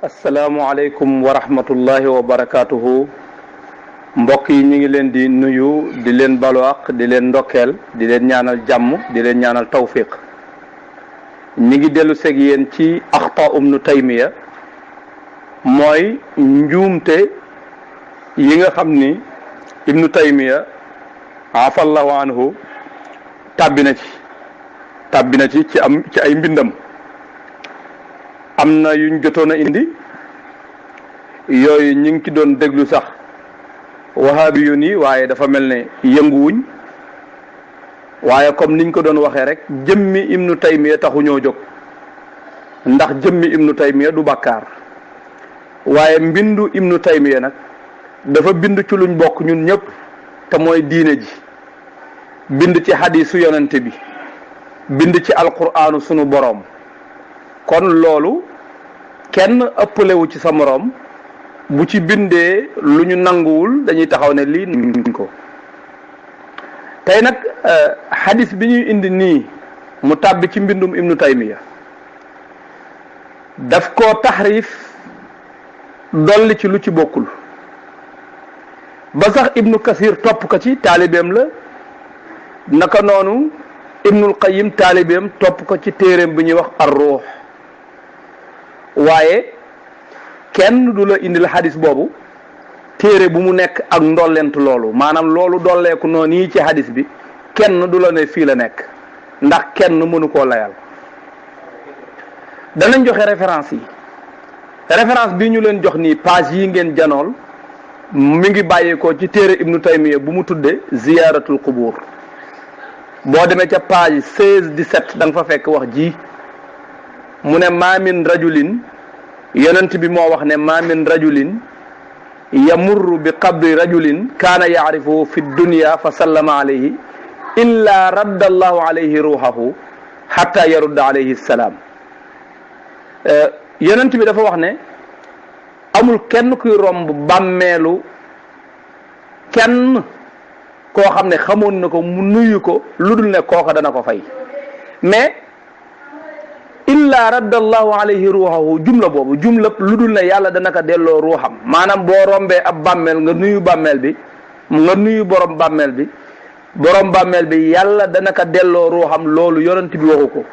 asalaamualeykum wa rahmatullahi wa barakaatuhu. mbokk yi ñu ngi leen di nuyu di leen balwaq di leen ndokkeel di leen ñaanal jàmm di leen ñaanal tawfiq. ñi ngi dellu seeg yéen ci axta ibnu taymiya mooy njuumte yi nga xam ni ibnu taymiya afallahu anhu tàbbi na ci ci ay mbindam. am na yuñ jotoon a indi yooyu ñu ngi ci doon déglu sax wahabi yu nii waaye dafa mel ne yënguwuñ waaye comme niñ ko doon waxee rek jëmmi ibnu taymiya taxu ñoo jóg ndax jëmmi ibnu taymiya du bàkkaar waaye mbindu ibnu taymiya nag dafa bind ci luñ bokk ñun ñëpp te mooy diine ji bind ci hadisu yonente bi bind ci alquraanu sunu boroom. kon loolu kenn ëppalewu ci sa moroom bu ci bindee lu ñu nanguwul dañuy taxaw ne lii nuñ ko. tey nag hadis bi ñuy indi nii mu tàbbi ci mbindum ibnu taymiya daf koo taxrif dolli ci lu ci bokkul ba sax ibnu kasir topp ko ci taalibeem la naka noonu ibnul qayyim taalibeem topp ko ci téeréem bi ñuy wax ar-ruux. waaye kenn du la indil hadis boobu téere bu mu nekk ak ndollent loolu maanaam loolu dolleeku noonu yi ci hadis bi kenn du la ne fii la nekk ndax kenn mënu koo layal. danañ joxe référence yi référence bi ñu leen jox nii page yi ngeen janool mi ngi bàyyeekoo ci téere ibnu taymiya bu mu tuddee ziyaratul qubur. boo demee ca page 16-17 da nga fa fekk wax ji mu ne ma min rajulin yonent bi moo wax ne ma min rajulin yamurru bi qabri rajulin kaana yaarifuhu fi dunya fa sallama alayhi illa radda allahu alayhi ruuhahu hatta yarudda alayhi salaam. yonent bi dafa wax ne amul kenn kuy romb bàmmeelu kenn koo xam ne xamoon na ko mu nuyu ko lu dul ne kooka dana ko fay mais illa raddallahu alayhi ruuhahu jumla boobu jumla lu dul ne yàlla dana ko delloo ruuxam maanaam boo rombee ab bàmmeel nga nuyu bàmmeel bi nga nuyu borom bàmmeel bi yàlla dana ko delloo ruuxam loolu yonent bi waxu ko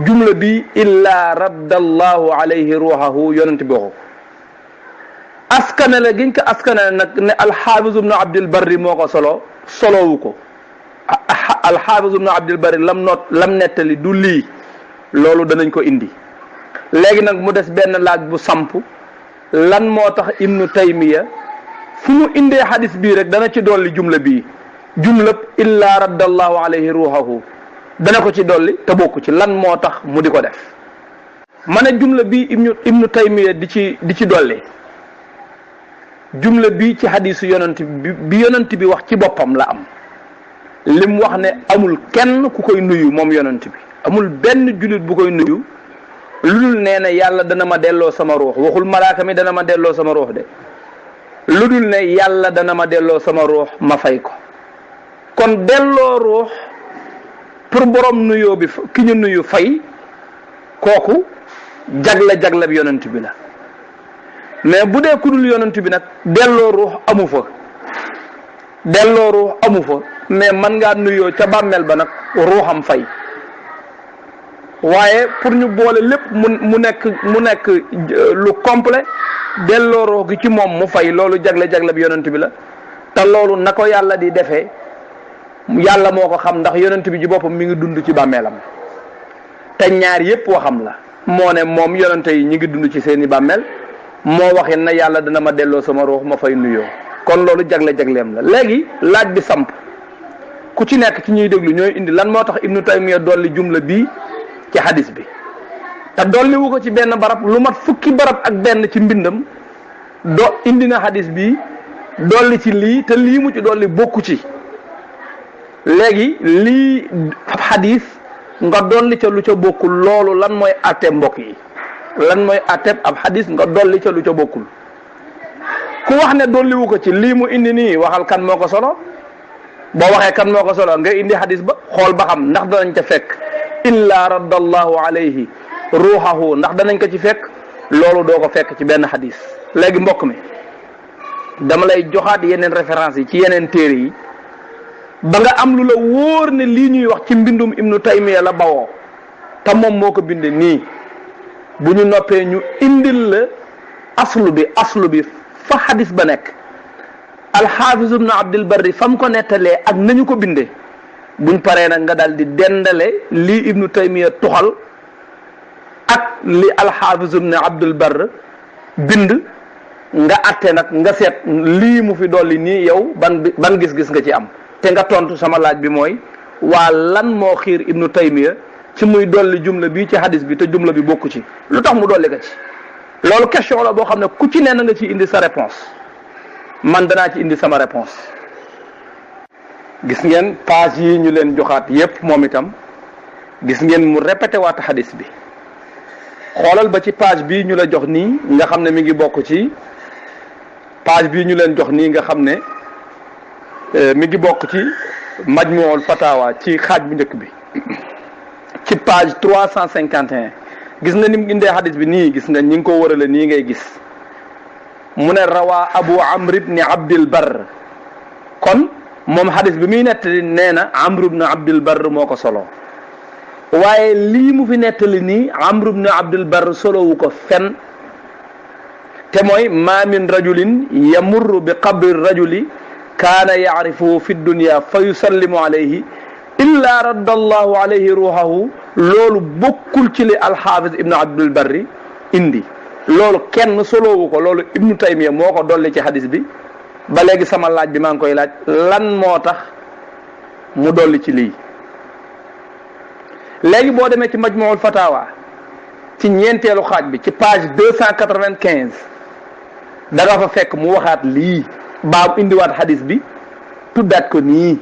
jumla bi illa raddallahu alayhi ruuhahu yonent bi waxu ko. askanale giñ ko askanale nag ne alxaafis ibnu abdil barri moo ko solowu ko alxaafis ibnu abdil barri lam nettali du lii loolu danañ ko indi. léegi nag mu des benn laaj bu samp lan moo tax ibnu taymiya fu mu indee hadis bii rek dana ci dolli jumla bii jumlab illa raddallahu alayhi ruuhahu dana ko ci dolli te bokku ci lan moo tax mu di ko def. ma ne jumla bii ibnu taymiya di ci dolli jumla bii ci hadisu yonent bi yonent bi wax ci boppam la am lim wax ne amul kenn ku koy nuyu moom yonent bi amul benn jullit bu koy nuyu lu dul nee na yàlla dana ma delloo sama ruux waxul malaaka mi dana ma delloo sama ruux de lu dul ne yàlla dana ma delloo sama ruux ma fay ko. kon delloo ruux pour borom nuyoo bi ki ñu nuyu fay kooku jagle bi yonent bi la mais bu dee ku dul yonent bi nag delloo ruux amu fa mais man ngaa nuyoo ca bàmmeel ba nag ruuxam fay. waaye pour ñu boole lépp mu nekk lu complet delloo ruux gi ci moom mu fay loolu jagle bi yonent bi la te loolu na ko yàlla di defee yàlla moo ko xam ndax yonent bi ci boppam mi ngi dund ci bàmmeelam te ñaar yépp waxam la moo ne moom yonente yi ñi ngi dund ci seeni bàmmeel moo waxin na yàlla dana ma delloo sama ruux ma fay nuyoo kon loolu jagleem la. léegi laaj bi samp ku ci nekk ci ñuy déglu ñooy indi lan moo tax ibnu taymiya dolli jumla bii ci hadis bi te dolli wu ko ci benn barab lu mat fukki barab ak benn ci mbindam indi na hadis bi dolli ci lii te lii mu ci dolli bokku ci. léegi lii ab hadis nga dolli ca lu ca bokkul loolu lan mooy àtteeb mbokk yi lan mooy àtteeb ab hadis nga dolli ca lu ca bokkul ku wax ne dolli wu ko ci lii mu indi nii waxal kan moo ko solo boo waxee kan moo ko solo nga indi hadis ba xool ba xam ndax danañ ca fekk illa raddallahu alayhi ruuxahu ndax danañ ko ci fekk loolu doo ko fekk ci benn xadis. léegi mbokk mi dama lay joxaat yeneen référence yi ci yeneen téere yi ba nga am lu la wóor ne lii ñuy wax ci mbindum Ibnu Taymiya la bawoo te moom moo ko binde nii. bu ñu noppee ñu indil la aslu bi fa xadis ba nekk alxaafis ibnu abdul barri fa mu ko nettalee ak nañu ko bindee buñ paree nag nga daal di dendale lii ibnu taymiya tuxal ak li alxaafis ibnu abdul barr bind nga atte nag nga seet lii mu fi dolli nii yow ban gis-gis nga ci am te nga tontu sama laaj bi mooy waa lan moo xiir ibnu taymiya ci muy dolli jumla bi ci hadis bi te jumla bi bokku ci lu tax mu dolli ko ci loolu question la boo xam ne ku ci ne na nga ci indi sa réponse man danaa ci indi sama réponse gis ngeen page yi ñu leen joxaat yépp moom itam gis ngeen mu répété waat hadis bi xoolal ba ci page bii ñu la jox nii nga xam ne mi ngi bokk ci page bii ñu leen jox nii nga xam ne mi ngi bokk ci majmuul fatawa ci xaaj bu njëkk bi ci page 351 gis nga ni mu indee hadis bi nii gis nga ñi ngi ko wërale nii ngay gis mu ne rawaa abu amr ibni abdil barr kon moom hadis bi muy nettali nee na amr ibni abdil barr moo ko solo waaye lii mu fi nettali nii amr ibni abdil barr solowu ko fen te mooy ma min rajulin yamurru bi qabri rajuli kaana yaarifuhu fi dunya fa yusallimu alayhi illa radda allahu alayhi ruuhahu loolu bokkul ci li alxaafis ibnu abdul barri indi loolu kenn soloowu ko loolu ibnu taymiya moo ko dolli ci hadis bi ba léegi sama laaj bi maa ngi koy laaj lan moo tax mu dolli ci lii léegi boo demee ci majmuul fatawa ci ñeenteelu xaaj bi ci page 295 da nga fa fekk mu waxaat lii baam indiwaat hadis bi tuddaat ko nii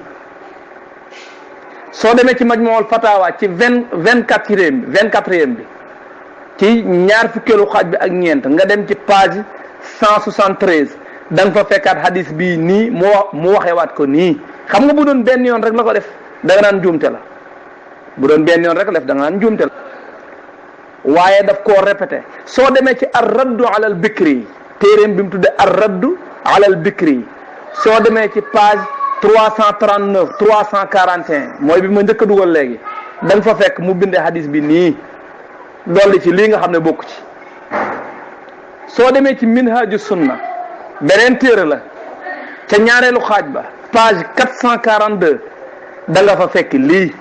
soo demee ci majmuul fatawa ci vingt-quatrième bi ci ñaar fukkeelu xaaj bi ak ñeent nga dem ci page 173 da nga fa fekkaat hadis bii nii mu waxewaat ko nii xam nga bu doon benn yoon rek la ko def da nga naan njuumte la bu doon benn yoon rek la def da nga naan njuumte la waaye daf koo répété soo demee ci ar raddu alal bikri téeréem bi mu tudde ar raddu alal bikri soo demee ci page 339 341 mooy bi ma njëkk a dugal léegi da nga fa fekk mu bindee hadis bi nii dolli ci lii nga xam ne bokku ci soo demee ci minhaju sunna beneen téere la ca ñaareelu xaaj ba page 442 da nga fa fekk lii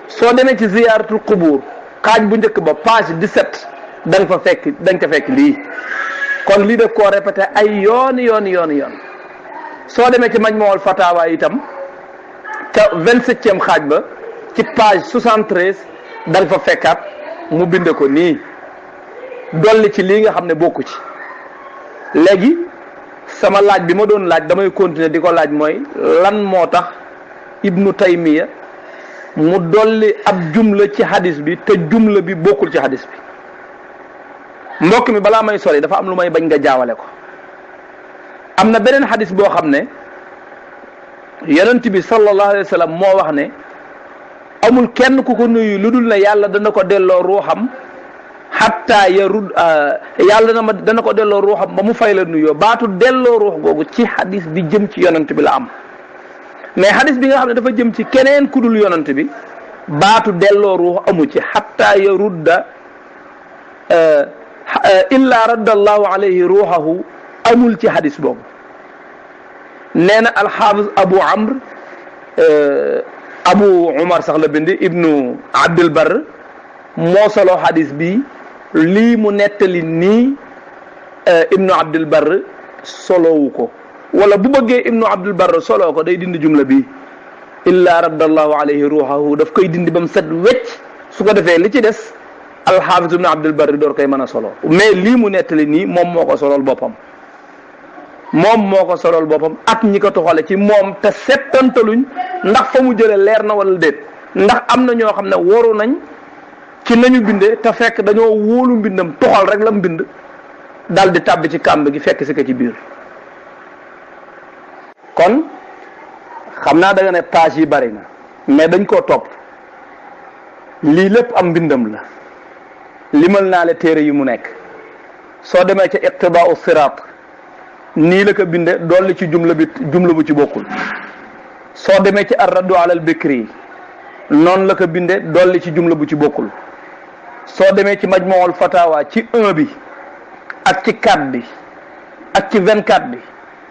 soo demee ci ziyaaratul qubur xaaj bu njëkk ba page 17 da nga fa fekk lii kon lii daf koo répété ay yoon soo demee ci majmuul fatawa itam ca 27e xaaj ba ci page 73 da nga fa fekkaat mu binde ko nii dolli ci lii nga xam ne bokku ci léegi sama laaj bi ma doon laaj damay continuer di ko laaj mooy lan moo tax ibnu taymiya mu dolli ab jumla ci hadis bi te jumla bi bokkul ci hadis bi mbokk mi balaa may sori dafa am lu may bañ nga jaawale ko am na beneen hadis boo xam ne yonent bi sallallahu alayhi wa sallam moo wax ne amul kenn ku ko nuyu lu dul ne yàlla dana ko delloo ruuxam hatta yarud yàlla dana ko delloo ruuxam ba mu fay la nuyoo baatu delloo ruux googu ci hadis bi jëm ci yonent bi la am mais hadis bi nga xam ne dafa jëm ci keneen ku dul yonent bi baatu delloo ruux amu ci hatta yarudda illa radda allahu alayhi ruuxahu amul ci hadis boobu nee na alxaafis abu amr abu umar sax la bindi ibnu abdul barr moo solo hadis bi lii mu nettali nii ibnu abdul barr solowu ko wala bu bëggee ibnu abdul barr solo ko day dindi jumla bi illa raddallahu alayhi ruuxahu daf koy dindi ba mu set wecc su ko defee li ci des alxaafis ibnu abdul barr door koy mën a solo mais lii mu nettali nii moom moo ko solol boppam ak ñi ko toxale ci moom te settantaluñ ndax fa mu jële leer na wala déet ndax am na ñoo xam ne waru nañ ci nañu bindee te fekk dañoo wóolu mbindam toxal rek la mu bind dal di tàbbi ci kàmb gi fekk si ko ci biir kon xam naa da nga ne page yi bari na mais dañ koo topp lii lépp am mbindam la limal naa la téere yi mu nekk soo demee ca iqtidaau siraat nii la ko binde dolli ci jumla bu ci bokkul. soo demee ci ar-raddu alal bikri noonu la ko binde dolli ci jumla bu ci bokkul. soo demee ci majmuul fatawa ci 1 bi ak ci 4 bi ak ci 24 bi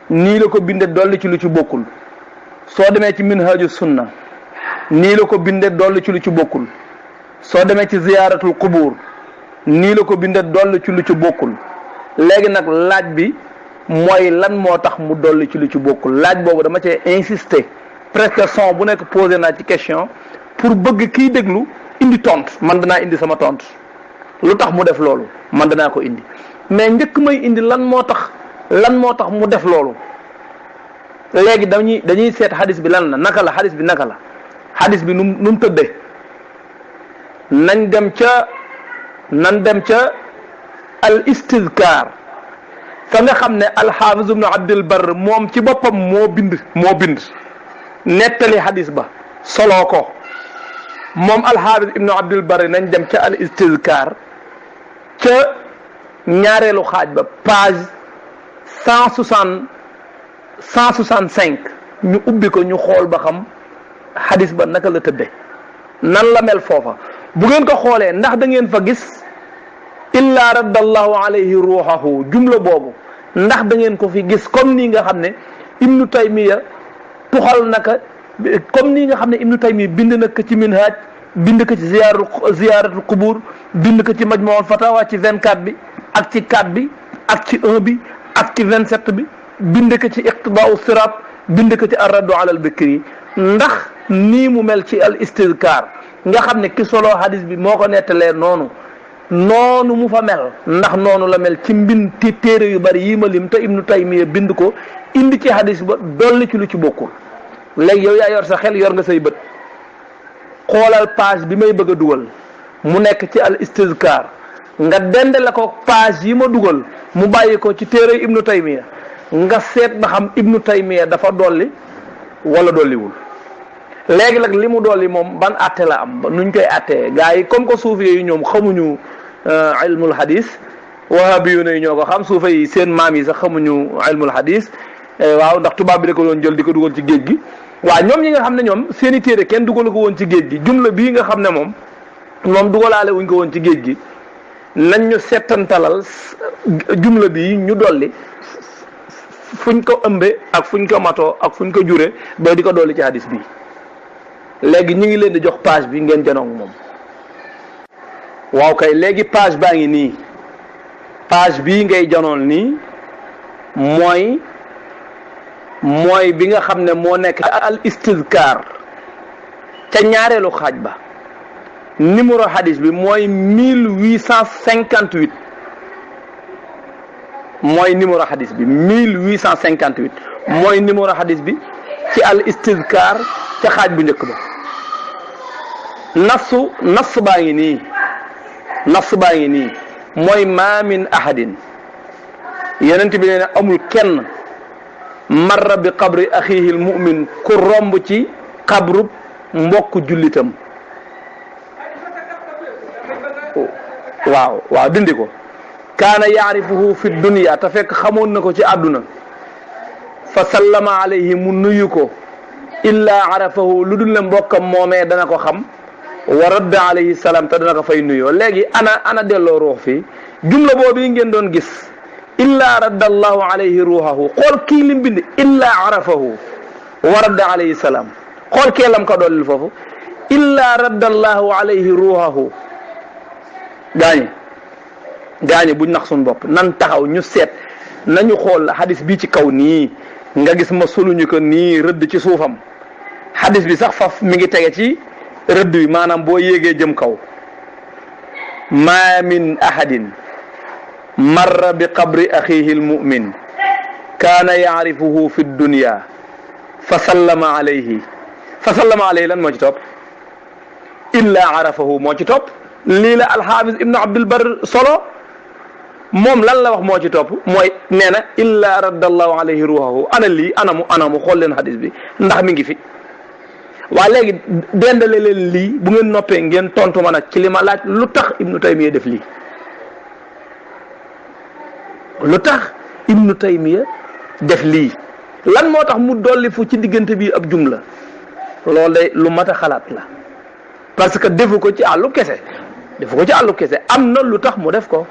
nii la ko binde dolli ci lu ci bokkul. soo demee ci minhaju sunna nii la ko binde dolli ci lu ci bokkul. soo demee ci ziyaaratul qubur nii la ko binde dolli ci lu ci bokkul. léegi nag laaj bi mooy lan moo tax mu dolli ci lu ci bokkul. laaj boobu dama cee insister presque son bu nekk posé naa ci question pour bëgg kiy déglu indi tontu. man danaa indi sama tontu lu tax mu def loolu man danaa ko indi, mais njëkk may indi lan moo tax mu def loolu. léegi dañuy seet xadis bi lan la, naka la xadis bi, naka la xadis bi nu mu tëddee. nañ dem ca al istizkar fa nga xam ne alxaafis ibnu abdul barr moom ci boppam moo bind nettali xadis ba soloo ko moom alxaafis ibnu abdul barr. nañ dem ca al istizkar ca ñaareelu xaaj ba page 165 ñu ubbi ko ñu xool ba xam xadis ba naka la tëdde, nan la mel foofa. bu ngeen ko xoolee ndax da ngeen fa gis illa raddallahu alayhi ruuxahu jumla boobu, ndax da ngeen ko fi gis comme nii nga xam ne ibnu taymiya tuxal naka, comme nii nga xam ne ibnu taymiya bind na ko ci minhaj, bind ko ci ziyaaratul qubur, bind ko ci majmuul fatawa ci 24 bi ak ci 4 bi ak ci 1 bi ak ci 27 bi, bind ko ci iqtidaau sirat, bind ko ci ar-raddu alal bikri. ndax nii mu mel ci al istizkar nga xam ne ki solo hadis bi moo ko nettalee noonu mu fa mel, ndax noonu la mel ci mbind ci téere yu bari yii ma lim te ibnu taymiya bind ko indi ci hadis ba dolli ci lu ci bokkul. léegi yow yaa yor sa xel, yor nga say bët, xoolal page bi may bëgg a dugal mu nekk ci al istizkar nga dendale ko page yi ma dugal mu bàyyi ko ci téere ibnu taymiya, nga seet ba xam ibnu taymiya dafa dolli wala dolliwul. léegi nag li mu dolli moom ban atte la am, nuñ koy attee. gars yi comme que suufe yi ñoom xamuñu ilmul hadis, wahabiyuuna yi ñoo ko xam, suufe yi seen maam yi sax xamuñu ilmul hadis. waaw, ndax tubaab bi da ko doon jël di ko dugal ci géej gi. waaw, ñoom ñi nga xam ne ñoom seen i téere kenn dugal ko woon ci géej gi, jumla bii nga xam ne moom dugalaale wuñ ko woon ci géej gi, nañ ñu settantalal jumla bii ñu dolli fuñ ko ëmbe ak fuñ ko matoo ak fuñ ko jure ba di ko dolli ci hadis bi. léegi ñu ngi leen di jox page bi ngeen janoog moom. waaw kay, léegi page baa ngi nii, page bii ngay janoon nii mooy bi nga xam ne moo nekk al istizkar ca ñaareelu xaaj ba. numéro hadis bi mooy 1858 mooy numéro hadis bi 1858 mooy numéro hadis bi ci al istizkar ca xaaj bu njëkk ba. nas baa ngi nii mooy ma min ahadin, yonent bi nee na amul kenn marra bi qabri axihi almu'min ku romb ci xabrub mbokk jullitam. waaw dindi ko. kaana yaarifuhu fi dunya, te fekk xamoon na ko ci àdduna. fa sallama alayhi, mu nuyu ko. illa arafahu, lu dul ne mbokkam moomee dana ko xam. wa radda alayhi salaam, te dana ko fay nuyoo. léegi ana delloo ruux fii jumla boobu ngeen doon gis. illa radda allahu alayhi ruuxahu, xool kii lim bind illa arafahu wa radda alayhi salaam. xool kee lam ko dollil foofu illa radda allahu alayhi ruuxahu. gaañi buñ nax suñ bopp, nan taxaw ñu seet, nañu xool hadis bi ci kaw nii nga gis ma soluñu ko nii rëdd ci suufam. hadis bi sax faf mi ngi tege ci rëdd bi, maanaam boo yéegee jëm kaw. ma min ahadin marra bi qabri axihi almu'min kaana yaarifuhu fi dunya fa sallama alayhi lan moo ci topp? illa arafahu moo ci topp. lii la alxaafis ibnu abdul bar solo, moom lan la wax moo ci topp? mooy nee na illa raddallahu alayhi ruuxahu. ana lii anamu xool leen hadis bi ndax mi ngi fi. waa léegi dendale leen lii, bu ngeen noppee ngeen tontu ma nag ci li ma laaj lu tax ibnu taymiya def lii. lu tax ibnu taymiya def lii lan moo tax mu dolli fu ci diggante bi ab jumla loolu de lu mat a xalaat la parce que defu ko ci àllu kese am na lu tax mu def ko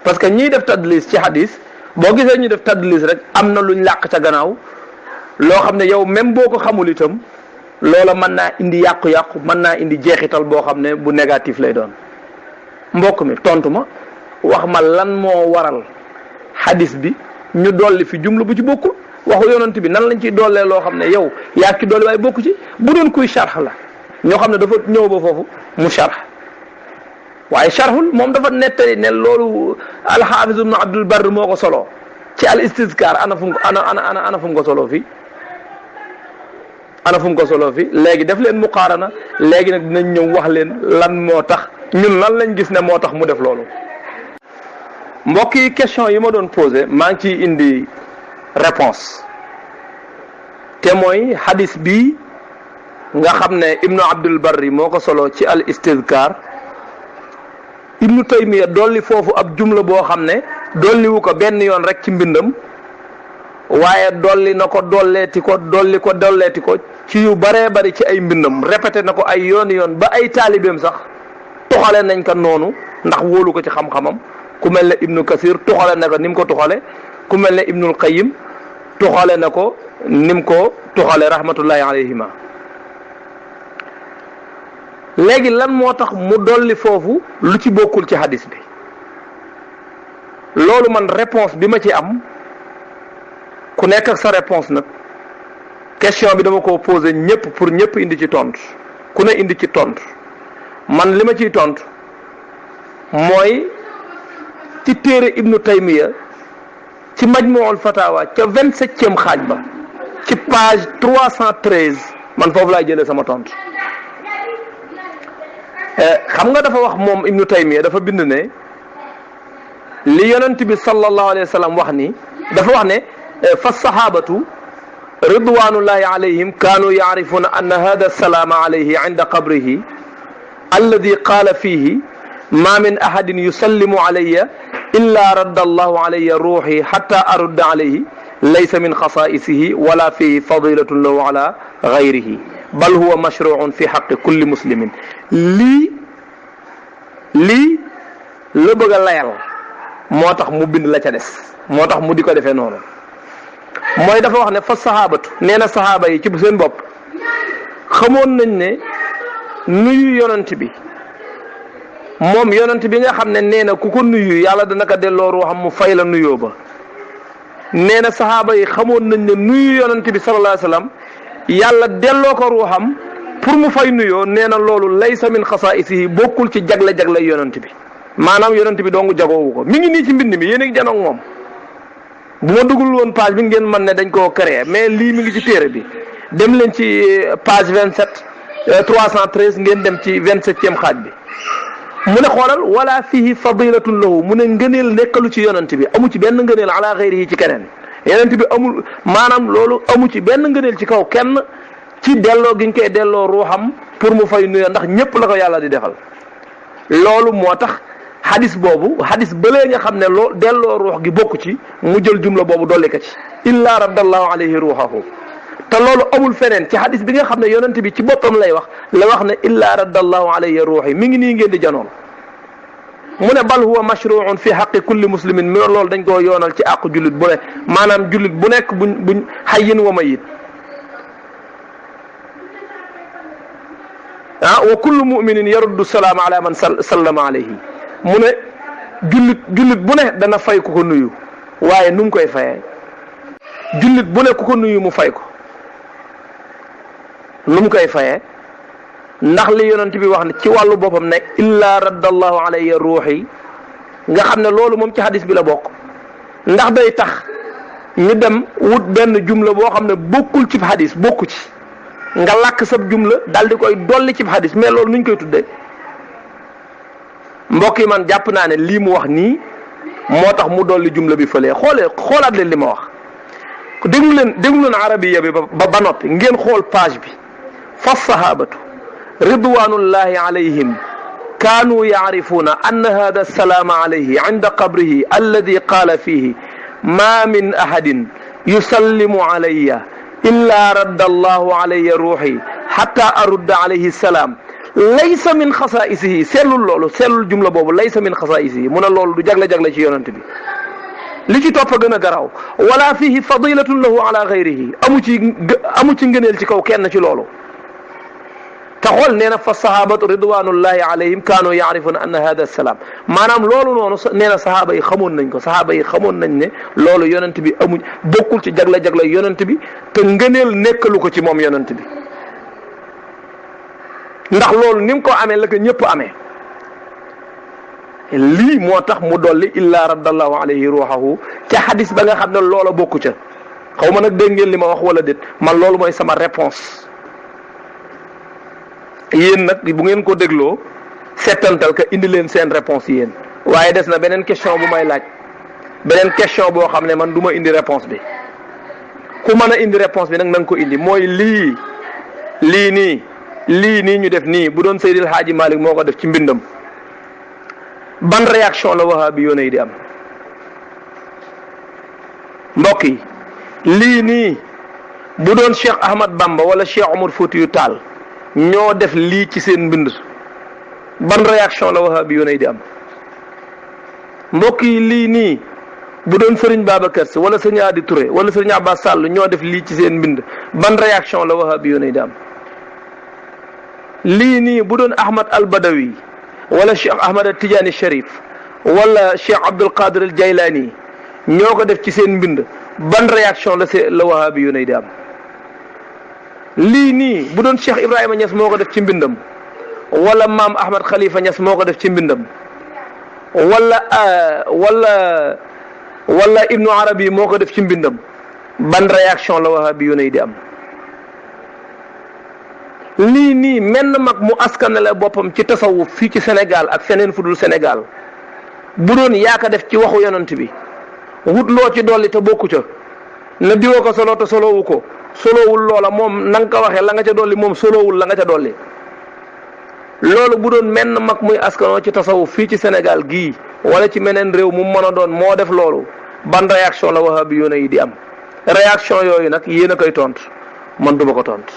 parce que ñiy def tadlis ci hadis boo gisee ñu def tadlis rek am na luñ làq ca gannaaw loo xam ne yow même boo ko xamul itam loola mën naa indi yàqu-yàqu mën naa indi jeexital boo xam ne bu négatif lay doon. mbokk mi tontu ma wax ma lan moo waral hadis bi ñu dolli fi jumla bu ci bokkul waxu yonent bi nan lañ ciy dollee loo xam ne yow yaa ci dolli waaye bokku ci bu doon kuy sharx la ñoo xam ne dafa ñëw ba foofu mu sharx waaye sharxul moom dafa nettali ne loolu alxaafis ibnu abdul barr moo ko solo ci al istizkar ana fu mu ko solo fii léegi def leen muqaarana léegi nag dinañ ñëw wax leen lan moo tax ñun lan lañ gis ne moo tax mu def loolu. mbokk yi question yi ma doon posé maa ngi ciy indi réponse te mooy hadis bi nga xam ne ibnu abdul barri moo ko solo ci al istizkar ibnu taymiya dolli foofu ab jumla boo xam ne dolliwu ko benn yoon rek ci mbindam waaye dolli na ko dolleeti ko ci yu baree bari ci ay mbindam répété na ko ay yoon ba ay taalibeem sax tuxale nañ ko noonu ndax wóolu ko ci xam-xamam ku mel ne ibnu kasir tuxale na ko ni mu ko tuxale ku mel ne ibnul qayyim tuxale na ko ni mu ko tuxale rahmatullahi alayhima léegi lan moo tax mu dolli foofu lu ci bokkul ci hadis bi loolu man réponse bi ma ci am ku nekk ak sa réponse nag question bi dama ko posé ñëpp pour ñëpp indi ci tontu ku ne indi ci tontu man li ma ciy tontu mooy ci téere ibnu taymiya ci majmuul fatawa ca 27e xaaj ba ci page 313 man foofu laay jëlee sama tontu xam nga dafa wax moom ibnu taymiya dafa bind ne li yonent bi sallallahu alayhi wa sallam wax ni dafa wax ne fa sahabatu ridwanullahi alayhim kaanu yaarifuna anna hada salaama alayhi inda qabrihi alladi qaala fihi ma min ahadin yusallimu alayya illa radda allahu alayya ruuxi xatta arudda alayhi laysa min xasaisihi wala fihi fadilatun lahu ala gayrihi bal huwa mashruun fi xaqi kulli muslimin lii la bëgg a layal moo tax mu bind la ca des moo tax mu di ko defee noonu mooy dafa wax ne fa sahabatu nee na sahaaba yi ci seen bopp xamoon nañ ne nuyu yonent bi moom yonent bi nga xam ne nee na ku ko nuyu yàlla dana ko delloo ruuxam mu fay la nuyoo ba nee na sahaaba yi xamoon nañ ne nuyu yonent bi sallallahu alayhi wa sallam yàlla delloo ko ruuxam pour mu fay nuyoo nee na loolu laysa min xasaisihi bokkul ci jagle yonent bi maanaam yonent bi dong jagoowu ko mi ngi nii ci mbind mi yéen a ngi janoog moom bu ma dugul woon page bi ngeen mën ne dañ koo créé mais lii mi ngi ci téere bi dem leen ci page 27 313 ngeen dem ci 27e xaaj bi mu ne xoolal wala fihi fadilatun lahu mu ne ngëneel nekkalu ci yonent bi amu ci benn ngëneel ala xayrihi ci keneen yonent bi amul maanaam loolu amu ci benn ngëneel ci kaw kenn ci delloo giñ koy delloo ruuxam pour mu fay nuyoo ndax ñëpp la ko yàlla di defal loolu moo tax hadis boobu hadis bëlee nga xam ne loo delloo ruux gi bokku ci mu jël jumla boobu dolli ko ci illa raddallahu alayhi ruuxahu te loolu amul feneen ci hadis bi nga xam ne yonent bi ci boppam lay wax la wax ne illa raddallahu alayhi ruuxi mi ngi nii ngeen di janoon mu ne bal huwa mashruun fi xaqi kulli muslimin mi loolu dañ koo yoonal ci àqu jullit bu ne maanaam jullit bu nekk buñ hayyin wa mayit wa kullu muminin yaruddu salaama ala man sallama alayhi mu ne jullit bu ne dana fay ku ko nuyu waaye nu mu koy fayee jullit bu ne ku ko nuyu mu fay ko nu mu koy fayee ndax li yonent bi wax ne ci wàllu boppam ne illa raddallahu alayya ruuxi nga xam ne loolu moom ci hadis bi la bokk ndax day tax ñu dem wut benn jumla boo xam ne bokkul ci hadis bokku ci nga làkk sab jumla dal di koy dolli ci hadis mais loolu nuñ koy tuddee mbokk yi man jàpp naa ne lii mu wax nii moo tax mu dolli jumla bi fële xoolaat leen li ma wax déglu leen arabiya bi ba noppi ngeen xool page bi fa sahabatu ridwanullahi alayhim كانوا يعرفون أن هذا السلام عليه عند قبره الذي قال فيه ما من أحد يسلم علي إلا رد الله علي روحي حتى أرد عليه السلام ليس من خصائصه سلول لولو سلول جملة بوبو ليس من خصائصه من لولو دو جاغلا جاغلا سي يونت بي li ci topp gën a garaaw wala fihi fadilatun lahu ala ghayrihi amu ci ngëneel ci kaw kenn ci loolu te xool nee na fa sahabatu ridwanullahi alayhim kaanu yaarifuna anna hada salaam maanaam loolu noonu nee na sahaaba yi xamoon nañ ko sahaaba yi xamoon nañ ne loolu yonent bi amuñ bokkul ci jagla yonent bi te ngëneel nekkalu ko ci moom yonent bi ndax loolu ni mu ko amee la ko ñëpp amee lii moo tax mu dolli illa raddallahu alayhi ruuxahu ca xadis ba nga xam ne loola bokku ca xaw ma nag dégg ngeen li ma wax wala déet man loolu mooy sama réponse yéen nag bu ngeen ko dégloo settantal ka indi leen seen réponse yéen waaye des na beneen question bu may laaj beneen question boo xam ne man du ma indi réponse bi ku mën a indi réponse bi nag na nga ko indi mooy lii nii ñu def nii bu doon Seydil Haaji Malick moo ko def ci mbindam ban réaction la wahabi yoon yi di am mbokk yi lii nii bu doon Cheikh Ahmad Bamba wala Cheikh Omar Foutiyou Tall ñoo def lii ci seen mbind ban réaction la wahabi yoon yi di am mbokk yi lii nii bu doon Serigne Babacar Sy wala Serigne Adi Touré wala Serigne Abbas Sall ñoo def lii ci seen mbind ban réaction la wahabi yoon yi di am lii nii bu doon Ahmad al Badawi wala Cheikh Ahmad Tidiane Cherif wala Cheikh Abdul Qadir al Jaylani ñoo ko def ci seen mbind ban réaction la wahabi yu nay di am lii nii bu doon Cheikh Ibrahima Niass moo ko def ci mbindam wala maam Ahmad Khalifa Niass moo ko def ci mbindam wala Ibnu Arabi moo ko def ci mbindam ban réaction la wahabi yu nay di am lii nii menn mag mu askanale boppam ci tasawuf fii ci Sénégal ak feneen fu dul Sénégal bu doon yaaka def ci waxu yonent bi wut loo ci dolli te bokku ca na diwa ko solo te solowu ko solowul loola moom na nga ko waxee la nga ca dolli moom solowul la nga ca dolli loolu bu doon menn mag muy askanoo ci tasawuf fii ci Sénégal gii wala ci meneen réew mu mën a doon moo def loolu ban réaction la wahabi yoon yi di am réaction yooyu nag yéen a koy tontu man duma ko tontu.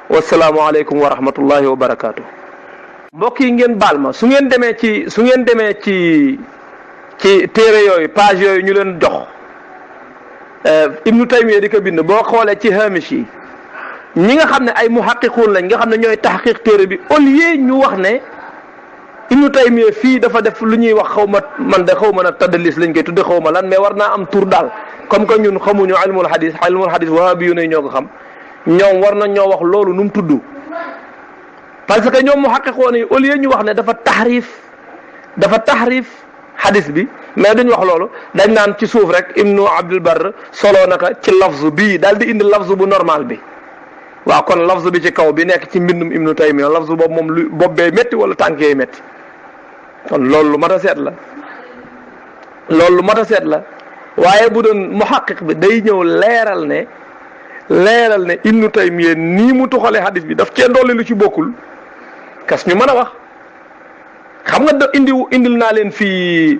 wasalaamualeykum wa rahmatullahi wa barakaatu. mbokk yi ngeen baal ma su ngeen demee ci téere yooyu page yooyu ñu leen jox Ibnu Taymiya di ko bind boo xoolee ci hamish yi ñi nga xam ne ay muhaqiquun lañ nga xam ne ñooy taxqiq téere bi au lieu ñu wax ne Ibnu Taymiya fii dafa def lu ñuy wax xaw ma man de xaw ma nag taddalis lañ koy tudde xaw ma lan mais war naa am tur daal comme que ñun xamuñu ilmul hadis wahabi yu ne ñoo ko xam ñoom war nañ ñoo wax loolu nu mu tudd parce que ñoom mu xaqiqoon yi au lieu ñu wax ne dafa taxrif xadis bi mais duñ wax loolu dañ naan ci suuf rek Ibnu Abdul Barr soloo naka ci lafzu bii daal di indi lafzu bu normal bi waaw kon lafzu bi ci kaw bi nekk ci mbindum Ibnu Taymiya lafzu boobu moom lu bopp bee métti wala tànkee métti kon loolu lu mat a seet la waaye bu doon muhaqiq bi day ñëw leeral ne Ibnu Taymiya nii mu tuxalee hadis bi daf cee dolli lu ci bokkul kas ñu mën a wax xam nga indil naa leen fii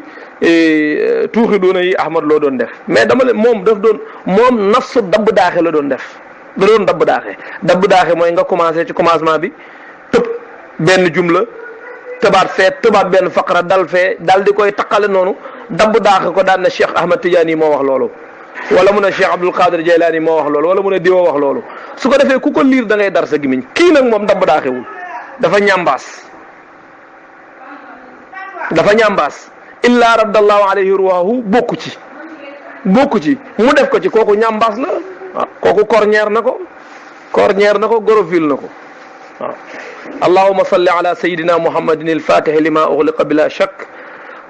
tuuxi doona yi Ahmad loo doon def mais dama leen moom nafsu dabb daaxe la doon def da doon dabb daaxe mooy nga commencé ci commencement bi tëb benn jumla tëbaat benn faqra dal fee dal di koy taqale noonu dabb daaxe ko daan na Cheikh Ahmad Tidiane moo wax loolu wala mu ne Cheikh Abdul Qadir Jaylani moo wax loolu wala mu ne diwa wax loolu su ko defee ku ko liir da ngay dar sa gimiñ kii nag moom dabb daaxewul dafa ñambaas illa raddallahu alayhi ruwahu bokku ci mu def ko ci kooku ñambaas la waaw kooku korñeer na ko gorofil na ko waaw allahumma salli ala sayidina muhammadin alfatih lima ughliqa bila shakk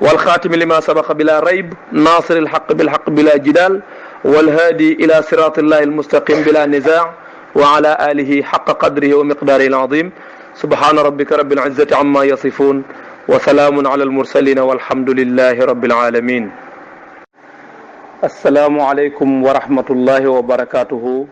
والخاتم لما سبق بلا ريب ناصر الحق بالحق بلا جدال والهادي إلى صراط الله المستقيم بلا نزاع وعلى آله حق قدره ومقداره العظيم سبحان ربك رب العزة عما يصفون وسلام على المرسلين والحمد لله رب العالمين السلام عليكم ورحمة الله وبركاته